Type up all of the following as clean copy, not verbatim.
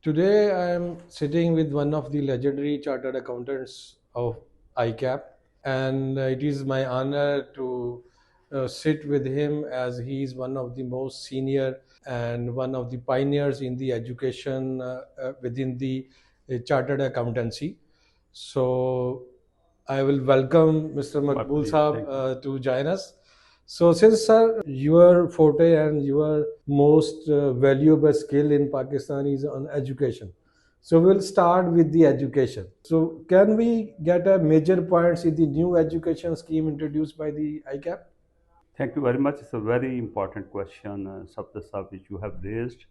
Today I am sitting with one of the legendary chartered accountants of ICAP, and it is my honor to sit with him as he is one of the most senior and one of the pioneers in the education within the chartered accountancy. So I will welcome Mr. My Maqbool pleasure. Sahab Thank you. to join us. So, since sir, your forte and your most valuable skill in Pakistan is on education, so we'll start with the education. So, can we get a major points in the new education scheme introduced by the ICAP? Thank you very much. It's a very important question, Sapta Sahib, which you have raised.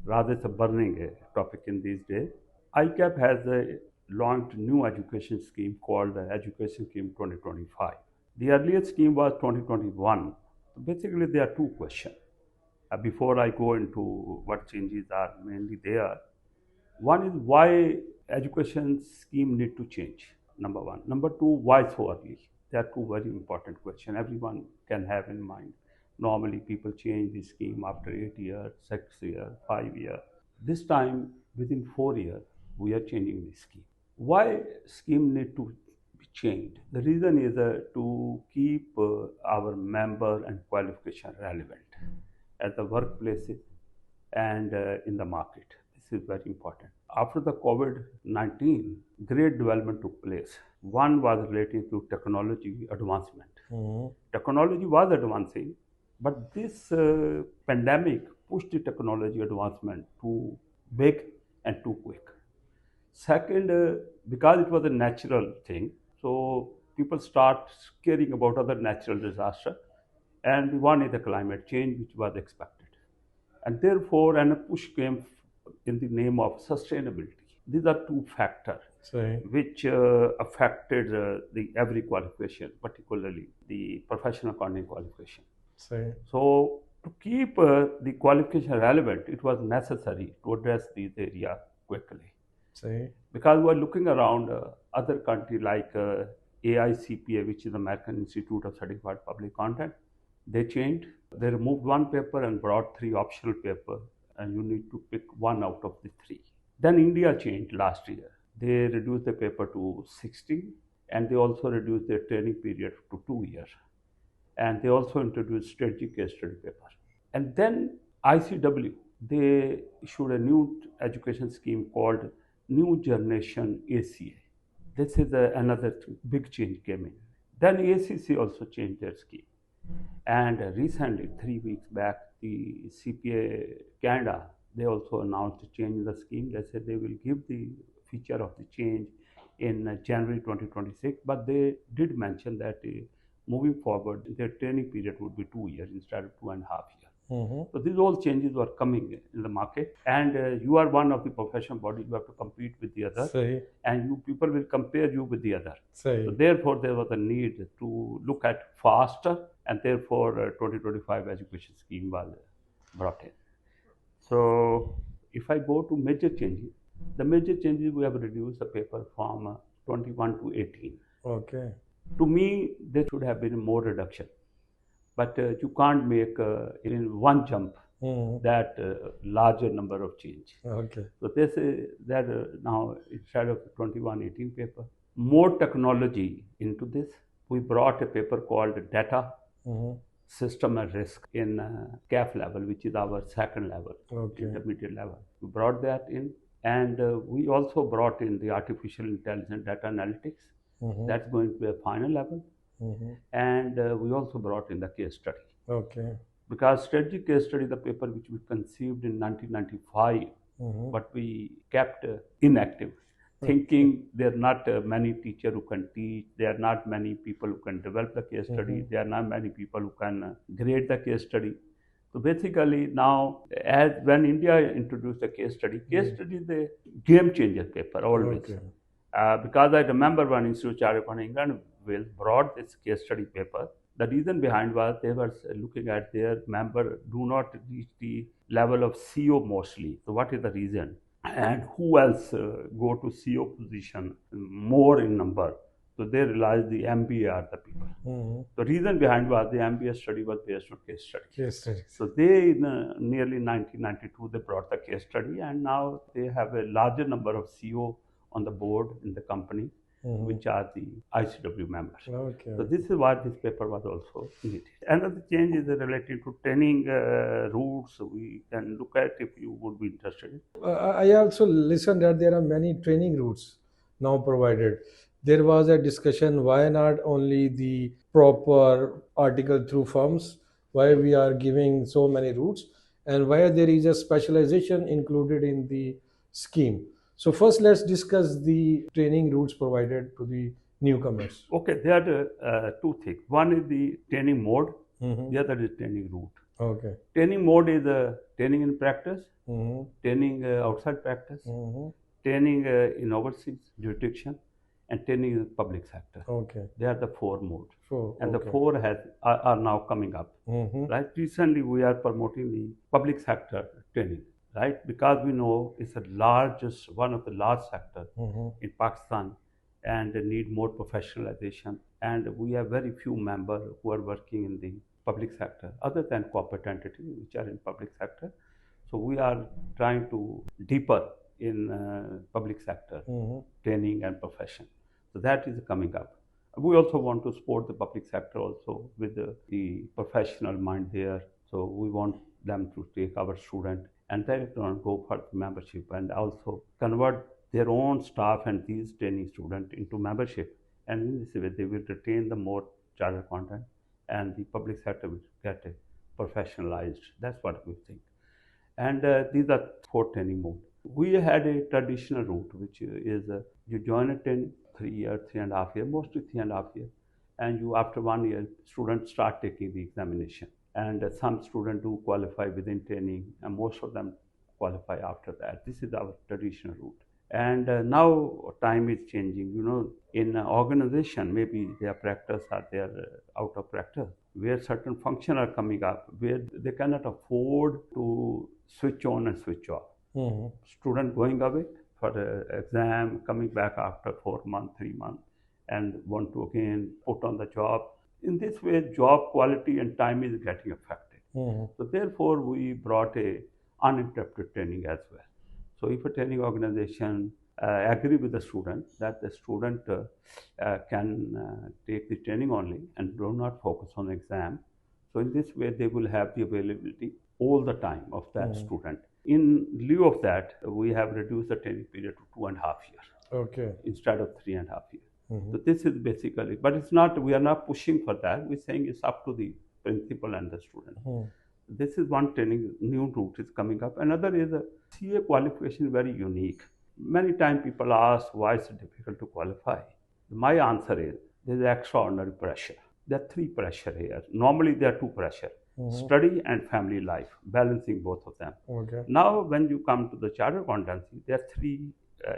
Rather, it's a burning topic in these days. ICAP has launched new education scheme called the Education Scheme 2025. The earlier scheme was 2021. So basically, there are two questions. Before I go into what changes are mainly there, one is why education scheme need to change. Number one. Number two, why so early? They are two very important questions. Everyone can have in mind. Normally, people change the scheme after 8 years, 6 years, 5 years. This time, within 4 years, we are changing the scheme. Why scheme need to be changed? The reason is to keep our member and qualification relevant at the workplaces and in the market. This is very important. After the COVID-19, great development took place. One was related to technology advancement. Technology was advancing, but this pandemic pushed the technology advancement too big and too quick. Second, because it was a natural thing, so people start caring about other natural disaster, and one is the climate change, which was expected, and therefore, and a push came in the name of sustainability. These are two factors Say, which affected the every qualification, particularly the professional accounting qualification. say, So, to keep the qualification relevant, it was necessary to address these areas quickly say, because we're looking around other countries like AICPA, which is American Institute of Certified Public Content. They changed. They removed one paper and brought three optional papers, and you need to pick one out of the three. Then India changed last year. They reduced the paper to 60, and they also reduced their training period to 2 years. And they also introduced strategic case study paper. And then ICW, they issued a new education scheme called New Generation ACA. This is another big change came in. Then ACC also changed their scheme. And recently, 3 weeks back, the CPA Canada, they also announced a change in the scheme. They said they will give the feature of the change in January 2026, but they did mention that moving forward, their training period would be 2 years instead of 2.5 years. So these all changes were coming in the market, and you are one of the professional bodies. You have to compete with the other, say, and you people will compare you with the other. say. So therefore, there was a need to look at faster, and therefore, 2025 education scheme was brought in. So if I go to major changes, the major changes we have reduced the paper from 21 to 18. Okay. To me, there should have been more reduction, but you can't make in one jump that larger number of change. Okay. So they say that now instead of 2118 paper, more technology into this. We brought a paper called Data System and Risk in CAF level, which is our second level, Okay. intermediate level. We brought that in, and we also brought in the artificial intelligence data analytics. That's going to be a final level. And we also brought in the case study. Okay. Because strategic case study, the paper which we conceived in 1995, but we kept inactive, thinking there are not many teachers who can teach, there are not many people who can develop the case study, there are not many people who can grade the case study. So basically now, as when India introduced the case study is a game changer paper always. Okay. Because I remember when Institute of Chartered Accountants England Wales brought this case study paper, the reason behind was they were looking at their member do not reach the level of CO mostly. So what is the reason? And who else go to CO position more in number So they realized the MBA are the people. The reason behind was the MBA study was based on case study. Case studies. So they, in nearly 1992, they brought the case study, and now they have a larger number of CEO on the board in the company, which are the ICW members. Okay. So this is why this paper was also needed. Another change is related to training routes. We can look at if you would be interested. I also listened that there are many training routes now provided. There was a discussion why not only the proper article through firms, why we are giving so many routes, and why there is a specialization included in the scheme. So first, let's discuss the training routes provided to the newcomers. Okay, there are two things. One is the training mode. The other is training route. Okay. Training mode is training in practice, training outside practice, training in overseas jurisdiction, and training in the public sector. Okay. They are the four modes. And Okay. the four are now coming up. Right? Recently, we are promoting the public sector training, right? Because we know it's one of the large sector in Pakistan, and they need more professionalization. And we have very few members who are working in the public sector, other than corporate entities which are in public sector. So we are trying to deeper in public sector training and profession. So that is coming up. We also want to support the public sector also with the professional mind there. So we want them to take our student and then go for the membership and also convert their own staff and these training students into membership. And in this way, they will retain the more charter content and the public sector will get professionalized. That's what we think. And these are four training modes. We had a traditional route, which is you join a training 3 years, 3.5 years, mostly 3.5 years, and you after 1 year, students start taking the examination. And some students do qualify within training, and most of them qualify after that. This is our traditional route. And now time is changing. You know, in organization, maybe their practice or they are out of practice, where certain functions are coming up, where they cannot afford to switch on and switch off. Student going away for the exam, coming back after 4 months, 3 months, and want to again put on the job. In this way, job quality and time is getting affected. So therefore, we brought a uninterrupted training as well. So if a training organization agree with the student that the student can take the training only and do not focus on exam, so in this way they will have the availability all the time of that student. In lieu of that, we have reduced the training period to 2.5 years. Okay. Instead of 3.5 years. So this is basically, but it's not, we are not pushing for that. We're saying it's up to the principal and the student. This is one training, new route is coming up. Another is CA qualification, very unique. Many times people ask why it's difficult to qualify. My answer is there's extraordinary pressure. There are three pressure here. Normally there are two pressure. Study and family life, balancing both of them. Okay. Now when you come to the charter accountancy, there are three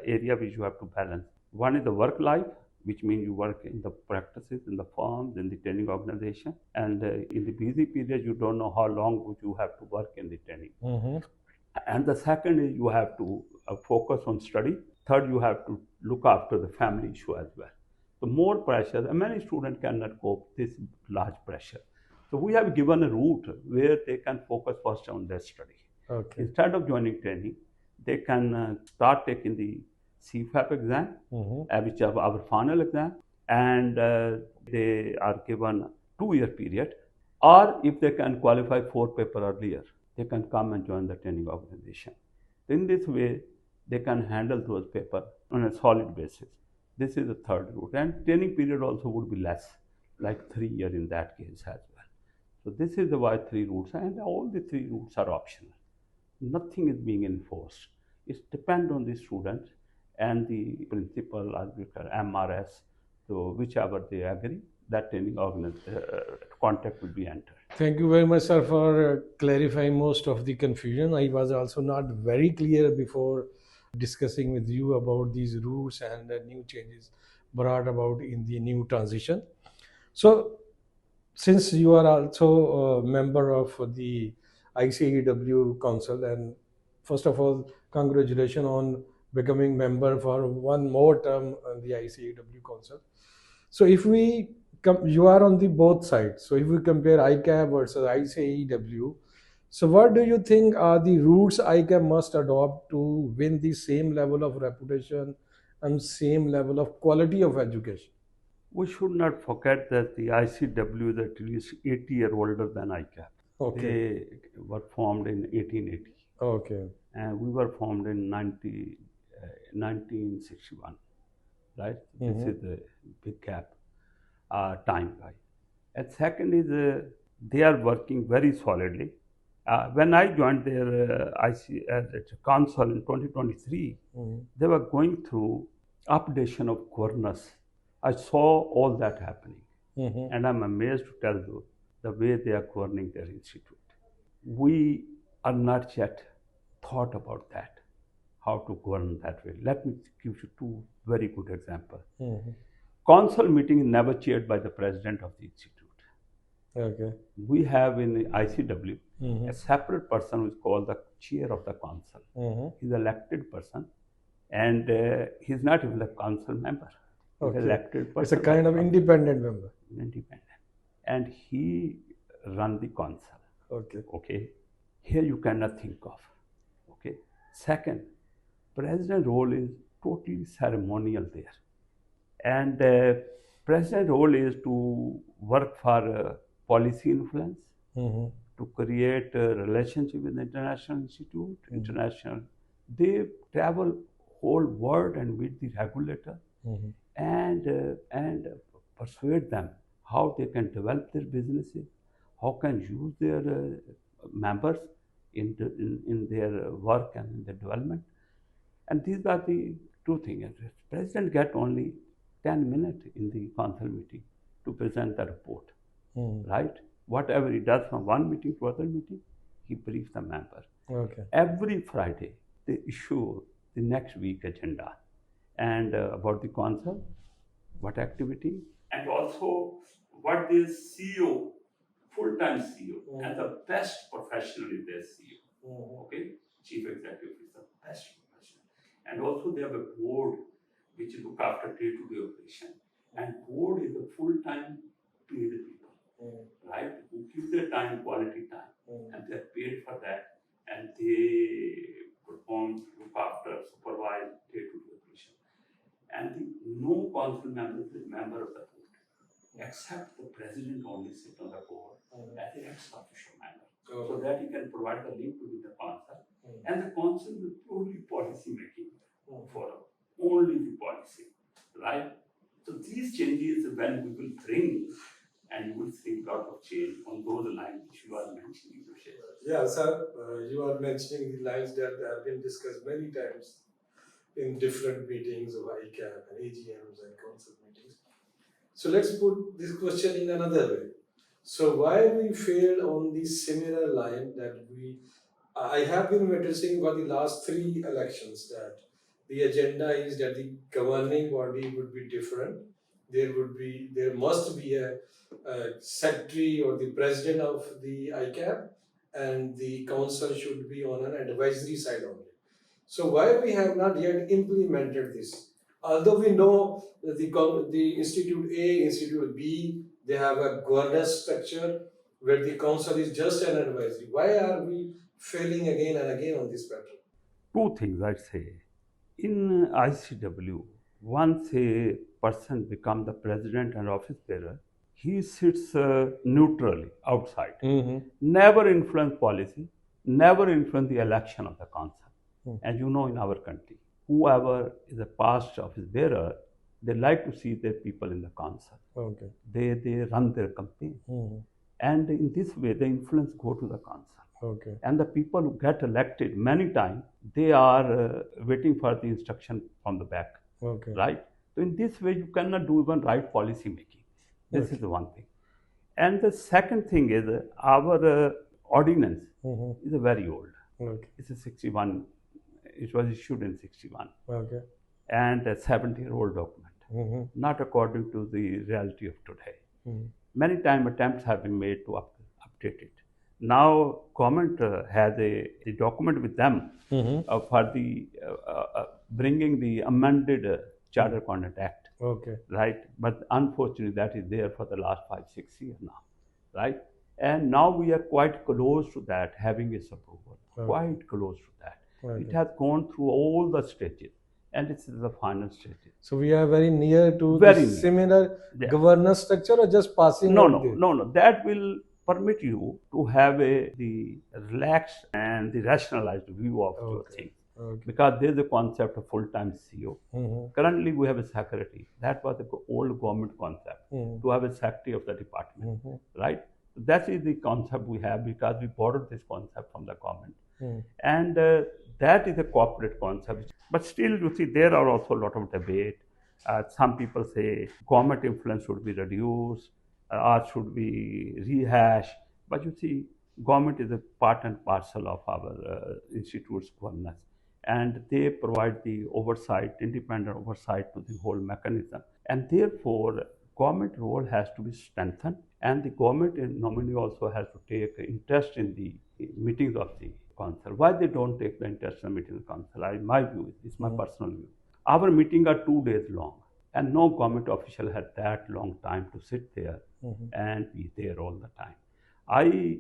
areas which you have to balance. One is the work life, which means you work in the practices, in the firms, in the training organization. And in the busy period, you don't know how long would you have to work in the training. And the second is you have to focus on study. Third, you have to look after the family issue as well. So more pressure, and many students cannot cope with this large pressure. So we have given a route where they can focus first on their study. Okay. Instead of joining training, they can start taking the CFAP exam, which is our final exam, and they are given 2-year period. Or if they can qualify 4 paper earlier, they can come and join the training organization. In this way, they can handle those papers on a solid basis. This is the third route. And training period also would be less, like 3 years in that case as well. So this is the why 3 routes, and all the 3 routes are optional. Nothing is being enforced. It depends on the students and the principal, arbiter, MRS, so whichever they agree, that training contract will be entered. Thank you very much, sir, for clarifying most of the confusion. I was also not very clear before discussing with you about these rules and the new changes brought about in the new transition. So, since you are also a member of the ICAW Council, and first of all, congratulations on becoming member for one more term on the ICAW Council. So if we you are on the both sides. So if we compare ICAP versus ICAEW, so what do you think are the routes ICAP must adopt to win the same level of reputation and same level of quality of education? We should not forget that the ICW is at least 80 years older than ICAP. Okay. They were formed in 1880, Okay. and we were formed in 1961, right? This Mm-hmm. is the big gap, time-wise. And second is they are working very solidly. When I joined their IC council in 2023, Mm-hmm. they were going through updation of governance. I saw all that happening, Mm-hmm. and I'm amazed to tell you the way they are governing their institute. We are not yet thought about that, how to govern that way. Let me give you two very good examples. Mm-hmm. Council meeting is never chaired by the president of the institute. Okay. We have in ICW Mm-hmm. a separate person who is called the chair of the council. Mm-hmm. He's an elected person, and he's not even a council member. He's an Okay. elected It's a person by kind the of council, independent member. independent, and he run the council. Okay. Okay, here you cannot think of. Okay, second, president role is totally ceremonial there, and president role is to work for policy influence, Mm-hmm. to create a relationship with the international institute, international. They travel whole world and meet the regulator, Mm-hmm. and persuade them how they can develop their businesses, how can use their members in their work and in their development. And these are the two things. President get only 10 minutes in the council meeting to present the report, Mm-hmm. right? Whatever he does from one meeting to other meeting, he briefs the member. Okay. Every Friday, they issue the next week agenda and about the council, what activity, and also what the CEO, full-time CEO, and the best professional in their CEO. Okay, chief executive is the best professional, and also they have a board which look after day-to-day operation, and board is a full-time paid people, right? Who give their time, quality time, and they're paid for that, and they perform, look after, supervise day-to-day operation. And no council member is a member of the board, except the president only sits on the board as an ex officio member, so that he can provide the link with the council. And the council is purely policy making forum, only the policy, right? So these changes when we will bring, and you will see a lot of change on those lines which you are mentioning, Yoshe. Yeah, sir, you are mentioning the lines that have been discussed many times in different meetings of ICAP and AGMs and council meetings. So let's put this question in another way. So why we failed on the similar line that I have been witnessing for the last three elections that the agenda is that the governing body would be different. There must be a secretary or the president of the ICAP, and the council should be on an advisory side only. So why we have not yet implemented this? Although we know that the Institute A, Institute B, they have a governance structure where the council is just an advisory. Why are we failing again and again on this matter? Two things I'd say. In ICW, once a person becomes the president and office bearer, he sits neutrally outside, never influence policy, never influence the election of the council. As you know, in our country, whoever is a past office bearer, they like to see their people in the council. Okay. They run their campaign. And in this way, the influence go to the council. Okay. And the people who get elected many times, they are waiting for the instruction from the back. Okay. Right? So in this way, you cannot do even right policy making. This is the one thing. And the second thing is our ordinance is a very old. Okay. It's a 61. It was issued in 61. Okay. And a 70-year-old document, not according to the reality of today. Many times attempts have been made to update it. Now, government has a document with them for the bringing the amended Charter Conduct Act. Okay. right? But unfortunately, that is there for the last 5, 6 years now, right? And now we are quite close to that, having its approval, Okay. quite close to that. It Okay. has gone through all the stages, and it's the final stages. So we are very near to Very this near. similar Yeah. governance structure, or just passing No, of no, the. no, no. That will permit you to have the relaxed and the rationalized view of your Okay. things. Okay. Because there's a concept of full-time CEO. Mm-hmm. Currently, we have a secretary. That was the old government concept, Mm-hmm. to have a secretary of the department, Mm-hmm. right? That is the concept we have because we borrowed this concept from the government. Mm-hmm. And that is a corporate concept. But still, you see, there are also a lot of debate. Some people say government influence should be reduced or should be rehashed. But you see, government is a part and parcel of our institute's governance. And they provide the oversight, independent oversight to the whole mechanism. And therefore, government role has to be strengthened. And the government nominee also has to take interest in the meetings of the council. Why they don't take the interest in the meeting of the council? My view, it's my personal view. Our meetings are 2 days long, and no government official had that long time to sit there and be there all the time. I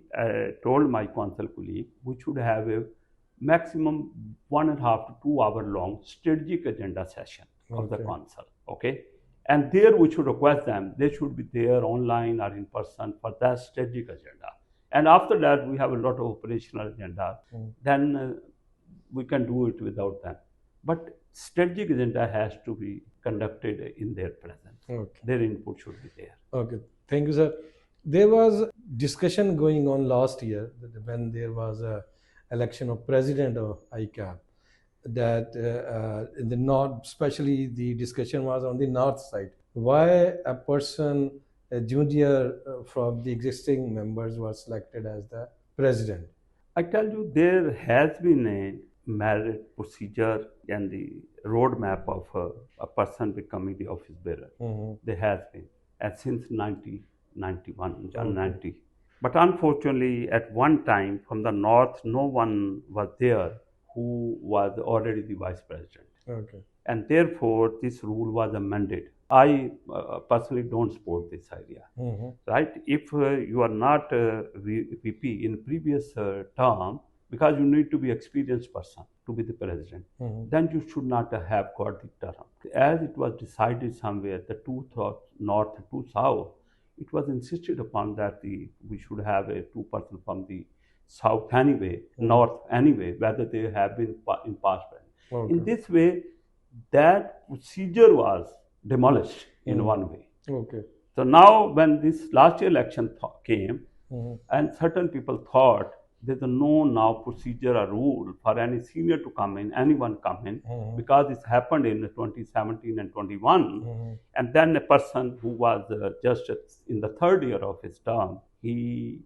told my council colleague we should have a maximum 1.5 to 2 hour long strategic agenda session of the Okay. council. Okay, and there we should request them they should be there online or in person for that strategic agenda. And after that, we have a lot of operational agenda. Then we can do it without them. But strategic agenda has to be conducted in their presence. Okay. Their input should be there. Okay. Thank you, sir. There was discussion going on last year when there was a election of president of ICAP, that in the north, especially the discussion was on the north side. Why a person, a junior from the existing members, was selected as the president? I tell you, there has been a merit procedure and the roadmap of a person becoming the office bearer. There has been, and since 1991, Jan 90. But unfortunately, at one time from the north, no one was there who was already the vice president. Okay. And therefore, this rule was amended. I personally don't support this idea, right? If you are not VP in previous term, because you need to be experienced person to be the president, then you should not have got the term. As it was decided somewhere, the two north, two south, it was insisted upon that we should have a 2 person from the south anyway, north anyway, whether they have been in past. Okay. In this way, that procedure was demolished in one way. Okay. So now, when this last year election came, and certain people thought there's no now procedure or rule for any senior to come in, anyone come in, because this happened in 2017 and 21, and then a person who was just in the third year of his term, he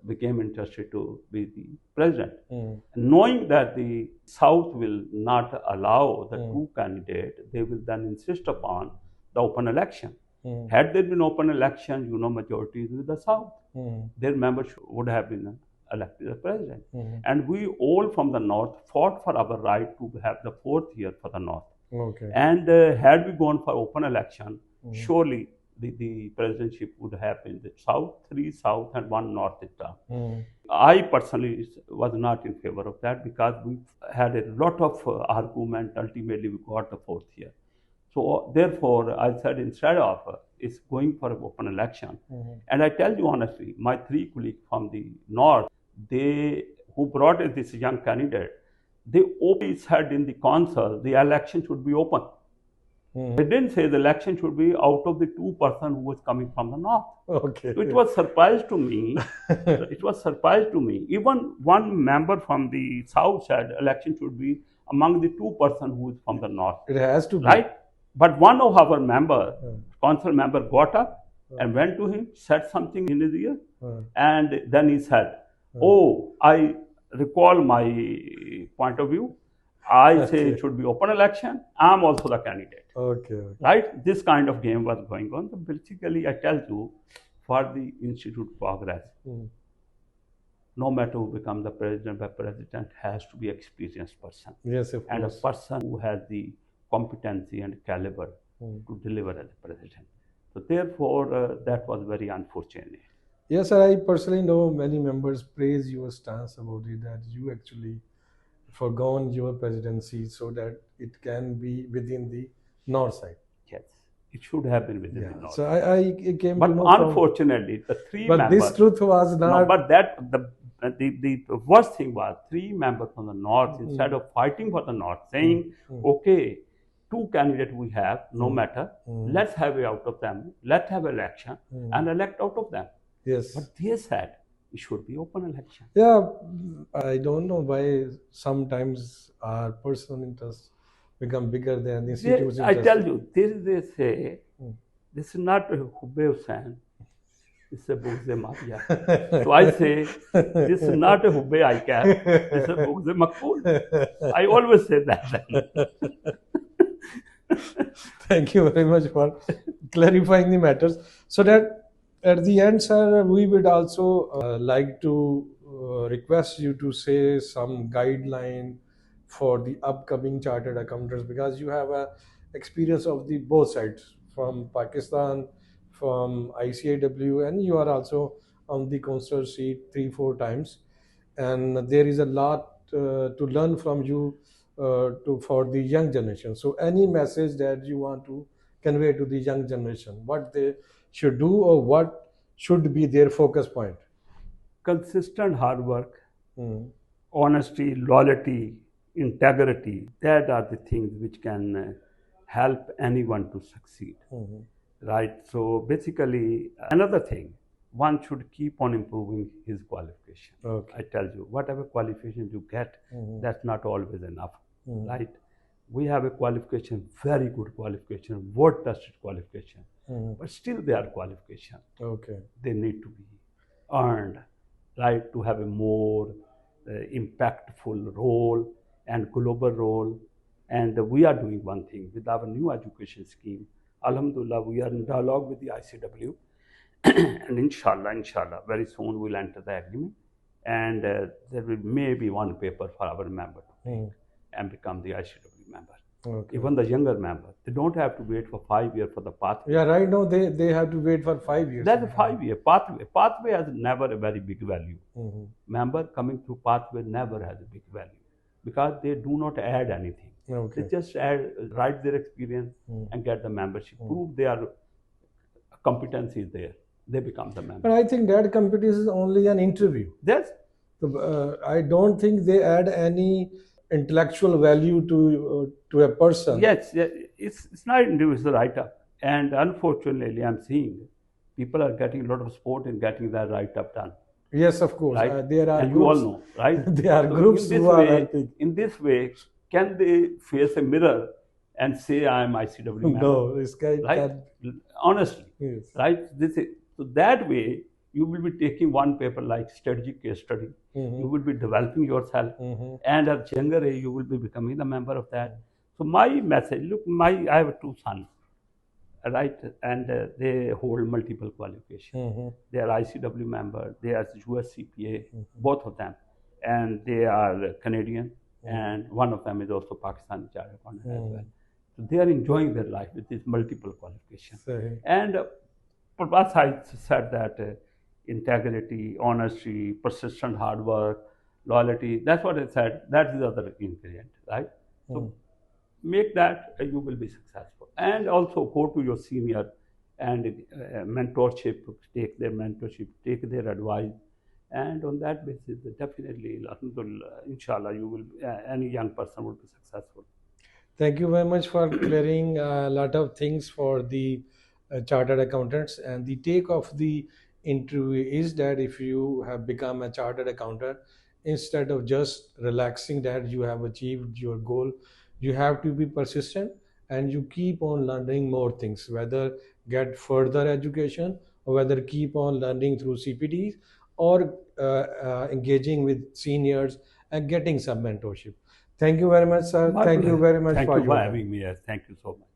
became interested to be the president. Knowing that the South will not allow the two candidates, they will then insist upon the open election. Had there been open election, majority is with the South. Their members would have been elected as president. And we all from the North fought for our right to have the fourth year for the North. Okay. And had we gone for open election, surely the presidency would have been the South, 3 South and 1 North this term. I personally was not in favor of that because we had a lot of argument. Ultimately, we got the fourth year. So therefore, I said instead of it's going for an open election. And I tell you honestly, my 3 colleagues from the North, they who brought in this young candidate, they openly said in the council the election should be open. They didn't say the election should be out of the 2 person who was coming from the north. Okay. So it was surprise to me. It was surprise to me. Even one member from the south said election should be among the 2 person who is from the north. It has to be. Right? But one of our member, council member, got up and went to him, said something in his ear, and then he said, "Oh, I recall my point of view. I say it should be open election. I'm also the candidate." Okay. Right? This kind of game was going on. So basically, I tell you, for the institute progress, no matter who becomes the president has to be experienced person. Yes, of And a course. person who has the competency and caliber to deliver as a president. So therefore, that was very unfortunate. Yes, sir. I personally know many members praise your stance about it, that you actually forgone your presidency so that it can be within the north side. Yes, it should have been within the Yeah. north. So I came to But know from. unfortunately, the three But this members. truth was No, not. but the worst thing was three members from the north, instead of fighting for the north, saying, okay, two candidates we have, no matter, let's have it out of them, let's have election and elect out of them. Yes. But they said it should be open election. Yeah, I don't know why sometimes our personal interests become bigger than the institute's I interest. tell you, they say, this is not a Hubbe Hussain, it's a Bugze Maria. So I say, this is not a Hubbe ICAP, it's a Bugze Maqbool. I always say that. Thank you very much for clarifying the matters. So that at the end, sir, we would also like to request you to say some guideline for the upcoming chartered accountants, because you have a experience of the both sides, from Pakistan, from ICAW, and you are also on the consular seat 3-4 times, and there is a lot to learn from you for the young generation. So any message that you want to convey to the young generation, what they should do or what should be their focus point? Consistent hard work, honesty, loyalty, integrity, that are the things which can help anyone to succeed. Right? So basically, another thing, one should keep on improving his qualification. Okay. I tell you, whatever qualifications you get, that's not always enough. Right? We have a qualification, very good qualification, word tested qualification, but still they are qualification. Okay. They need to be earned, right, to have a more impactful role and global role. And we are doing one thing with our new education scheme. Alhamdulillah, we are in dialogue with the ICW, and inshallah, very soon we'll enter the agreement, and there will maybe one paper for our member to take and become the ICW member. Okay. Even the younger member, they don't have to wait for 5 years for the pathway. Yeah, right now they have to wait for 5 years. That's a 5-year pathway. Pathway has never a very big value. Member coming through pathway never has a big value because they do not add anything. Okay. They just write their experience and get the membership. Prove their competency is there. They become the member. But I think that competition is only an interview. Yes. I don't think they add any intellectual value to a person. Yes, it's not individual write-up. And unfortunately, I'm seeing people are getting a lot of support in getting that write-up done. Yes, of course. Right? There are and groups. You all know, right? There are so groups who are helping. In this way, can they face a mirror and say, I am ICW member? No, this guy right? Honestly, yes. Right? So that way, you will be taking one paper like strategic case study. You will be developing yourself, and at younger age, you will be becoming the member of that. So my message, look, I have 2 sons, right, and they hold multiple qualifications. They are ICW member, they are US CPA, both of them, and they are Canadian, and one of them is also Pakistani chartered accountant as well. So they are enjoying their life with these multiple qualifications. And Prabhat I said that integrity, honesty, persistent hard work, loyalty, that's what I said. That is the other ingredient, right? So make that, you will be successful. And also go to your senior and mentorship, take their mentorship, take their advice. And on that basis, definitely, inshallah, you will, any young person will be successful. Thank you very much for clearing a lot of things for the chartered accountants. And the take of the interview is that if you have become a chartered accountant, instead of just relaxing that you have achieved your goal, you have to be persistent and you keep on learning more things, whether get further education or whether keep on learning through CPDs or engaging with seniors and getting some mentorship. Thank you very much, sir. Thank you very much for having me. Thank you so much.